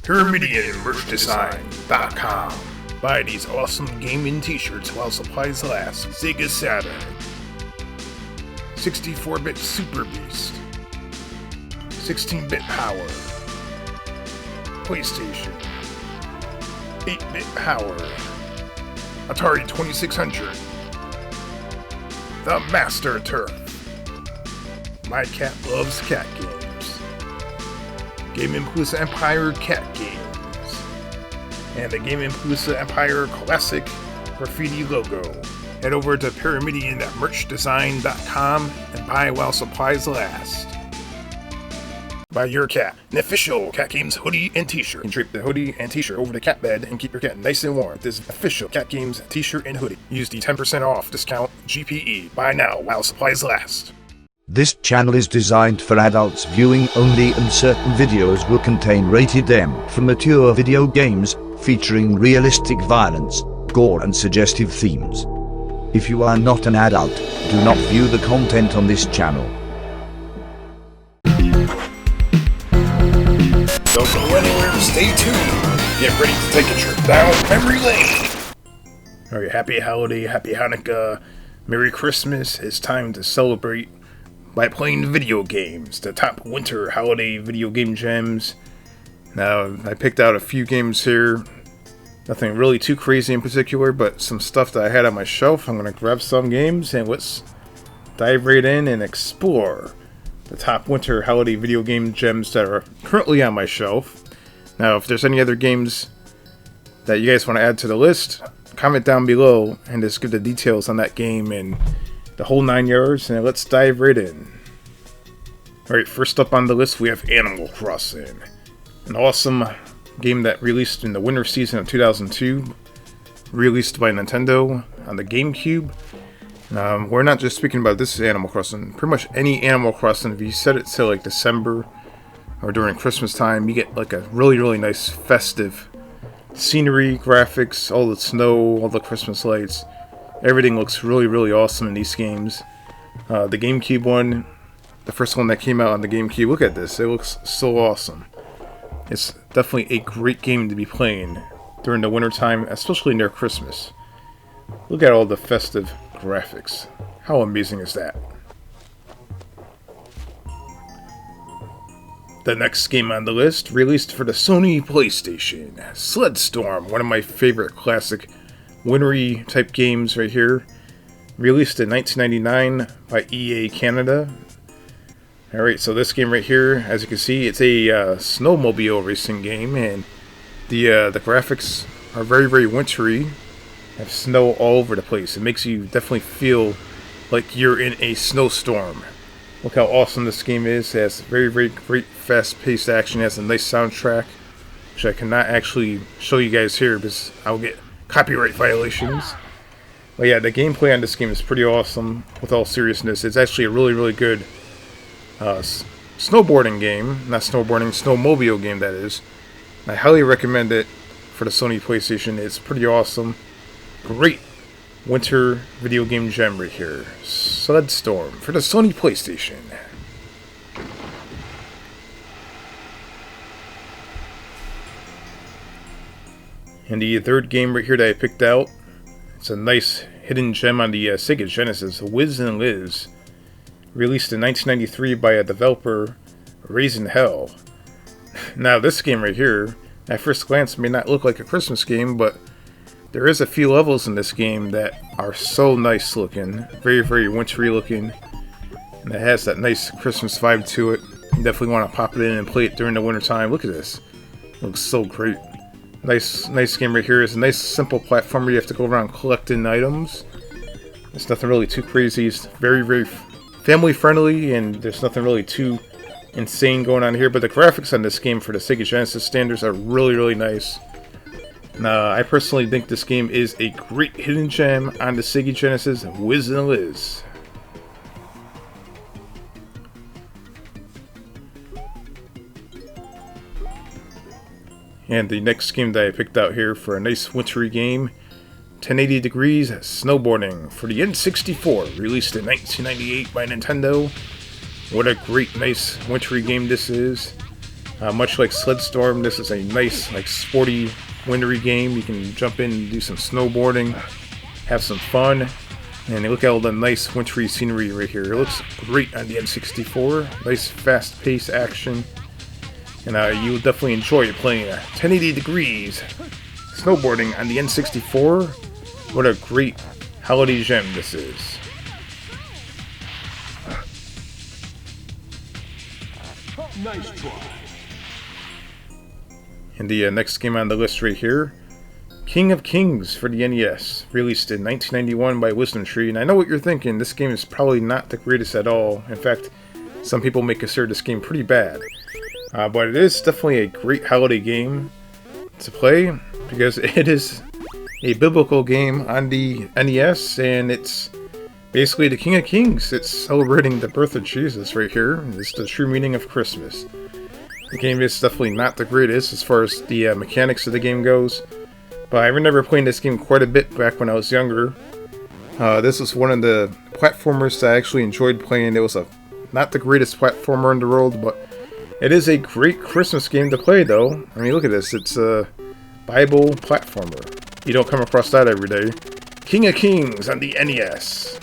PyramidianMerchDesign.com. Buy these awesome gaming t-shirts while supplies last. Sega Saturn, 64-bit Super Beast, 16-bit Power, PlayStation, 8-bit Power, Atari 2600, The Master Turf, My Cat Loves Cat Games, Game & Palooza Empire Cat Games, and the Game & Palooza Empire Classic Graffiti logo. Head over to PyramidianMerchDesign.com and buy while supplies last. Buy your cat an official Cat Games hoodie and t-shirt. You can drape the hoodie and t-shirt over the cat bed and keep your cat nice and warm. This official Cat Games t-shirt and hoodie. Use the 10% off discount GPE. Buy now while supplies last. This channel is designed for adults viewing only, and certain videos will contain rated M for mature video games featuring realistic violence, gore and suggestive themes. If you are not an adult, do not view the content on this channel. Don't go anywhere, stay tuned. Get ready to take a trip down memory lane. Alright, happy holiday, happy Hanukkah, Merry Christmas. It's time to celebrate by playing video games, the top winter holiday video game gems. Now, I picked out a few games here, nothing really too crazy in particular, but some stuff that I had on my shelf. I'm going to grab some games and let's dive right in and explore the top winter holiday video game gems that are currently on my shelf. Now, if there's any other games that you guys want to add to the list, comment down below and just give the details on that game and the whole 9 yards, and let's dive right in. Alright, first up on the list we have Animal Crossing. An awesome game that released in the winter season of 2002, released by Nintendo on the GameCube. We're not just speaking about this Animal Crossing. Pretty much any Animal Crossing, if you set it to like December or during Christmas time, you get like a really nice festive scenery, graphics, all the snow, all the Christmas lights. Everything looks really awesome in these games. The GameCube one, the first one that came out on the GameCube, look at this, it looks so awesome. It's definitely a great game to be playing during the winter time, especially near Christmas. Look at all the festive graphics. How amazing is that? The next game on the list, released for the Sony PlayStation, Sled Storm, one of my favorite classic wintry type games right here. Released in 1999 by EA Canada. Alright, so this game right here, as you can see, it's a snowmobile racing game, and the graphics are very wintry. Have snow all over the place. It makes you definitely feel like you're in a snowstorm. Look how awesome this game is. It has very great fast-paced action. It has a nice soundtrack, which I cannot actually show you guys here because I'll get copyright violations. But yeah, the gameplay on this game is pretty awesome. With all seriousness, it's actually a really good snowboarding game. Not snowboarding, snowmobile game, that is. I highly recommend it for the Sony PlayStation. It's pretty awesome. Great winter video game gem right here. Sled Storm for the Sony PlayStation. And the third game right here that I picked out, it's a nice hidden gem on the Sega Genesis, Wiz and Liz. Released in 1993 by a developer, Raising Hell. Now this game right here, at first glance may not look like a Christmas game, but there is a few levels in this game that are so nice looking, very wintry looking, and it has that nice Christmas vibe to it. You definitely want to pop it in and play it during the winter time. Look at this, it looks so great. Nice game right here. It's a nice simple platformer. You have to go around collecting items. It's nothing really too crazy. It's very family friendly, and there's nothing really too insane going on here. But the graphics on this game for the Sega Genesis standards are really nice. I personally think this game is a great hidden gem on the Sega Genesis, Wiz and Liz. And the next game that I picked out here for a nice wintry game, 1080 Degrees Snowboarding for the N64, released in 1998 by Nintendo. What a great, nice wintry game this is. Much like Sled Storm, this is a nice, like, sporty, wintry game. You can jump in and do some snowboarding, have some fun, and look at all the nice wintry scenery right here. It looks great on the N64. Nice, fast-paced action, and you will definitely enjoy playing 1080 degrees snowboarding on the N64. What a great holiday gem this is. Nice try. And the next game on the list right here, King of Kings for the NES, released in 1991 by Wisdom Tree. And I know what you're thinking, this game is probably not the greatest at all. In fact, some people may consider this game pretty bad. But it is definitely a great holiday game to play, because it is a biblical game on the NES, and it's basically the King of Kings. It's celebrating the birth of Jesus right here. It's the true meaning of Christmas. The game is definitely not the greatest as far as the mechanics of the game goes, but I remember playing this game quite a bit back when I was younger. This was one of the platformers that I actually enjoyed playing. It was not the greatest platformer in the world, but it is a great Christmas game to play though. I mean, look at this. It's a Bible platformer. You don't come across that every day. King of Kings on the NES.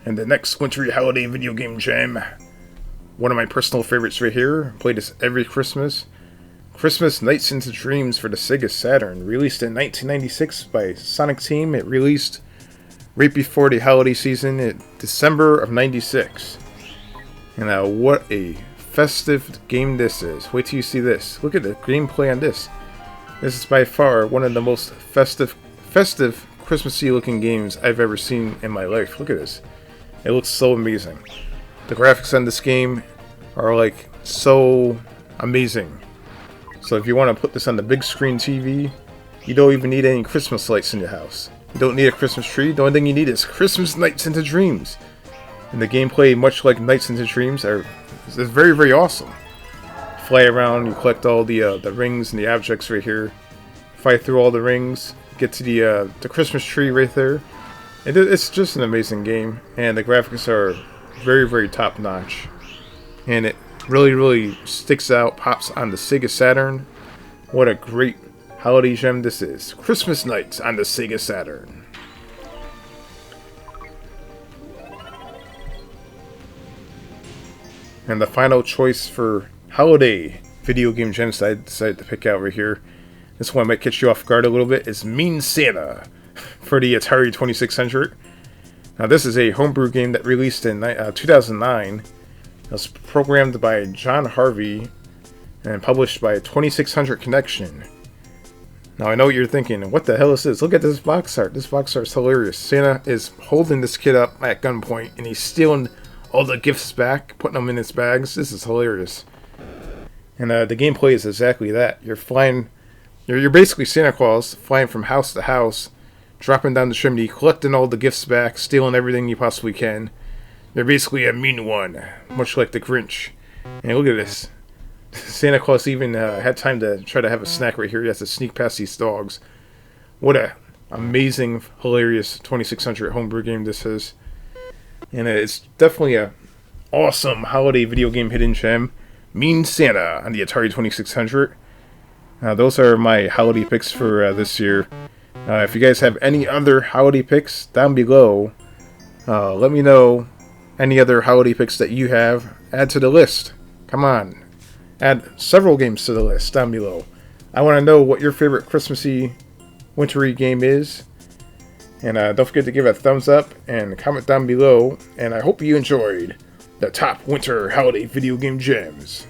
And the next wintry holiday video game jam, one of my personal favorites right here. Play this every Christmas. Christmas Nights into Dreams for the Sega Saturn, released in 1996 by Sonic Team. It released right before the holiday season in December of '96. And what a festive game this is. Wait till you see this. Look at the gameplay on this. This is by far one of the most festive Christmassy looking games I've ever seen in my life. Look at this. It looks so amazing. The graphics on this game are like so amazing. So if you want to put this on the big screen TV, you don't even need any Christmas lights in your house. You don't need a Christmas tree. The only thing you need is Christmas Nights into Dreams. And the gameplay, much like Nights into Dreams, is very, very awesome. Fly around, you collect all the rings and the objects right here. Fight through all the rings, get to the Christmas tree right there. It's just an amazing game, and the graphics are very, very top notch. And it really, really sticks out, pops on the Sega Saturn. What a great holiday gem this is. Christmas Nights on the Sega Saturn. And the final choice for holiday video game gems that I decided to pick out right here, this one might catch you off guard a little bit, is Mean Santa for the Atari 2600. Now this is a homebrew game that released in 2009. It was programmed by John Harvey and published by 2600 Connection. Now I know what you're thinking, what the hell is this? Look at this box art. This box art is hilarious. Santa is holding this kid up at gunpoint and he's stealing all the gifts back, putting them in his bags. This is hilarious. And the gameplay is exactly that. You're flying, you're basically Santa Claus, flying from house to house, dropping down the chimney, collecting all the gifts back, stealing everything you possibly can. You're basically a mean one, much like the Grinch. And look at this. Santa Claus even had time to try to have a snack right here. He has to sneak past these dogs. What a amazing, hilarious 2600 homebrew game this is. And it's definitely a awesome holiday video game hidden gem. Mean Santa on the Atari 2600. Those are my holiday picks for this year. If you guys have any other holiday picks down below, let me know any other holiday picks that you have. Add to the list. Come on. Add several games to the list down below. I want to know what your favorite Christmassy, wintry game is. And don't forget to give it a thumbs up and comment down below. And I hope you enjoyed the top winter holiday video game gems.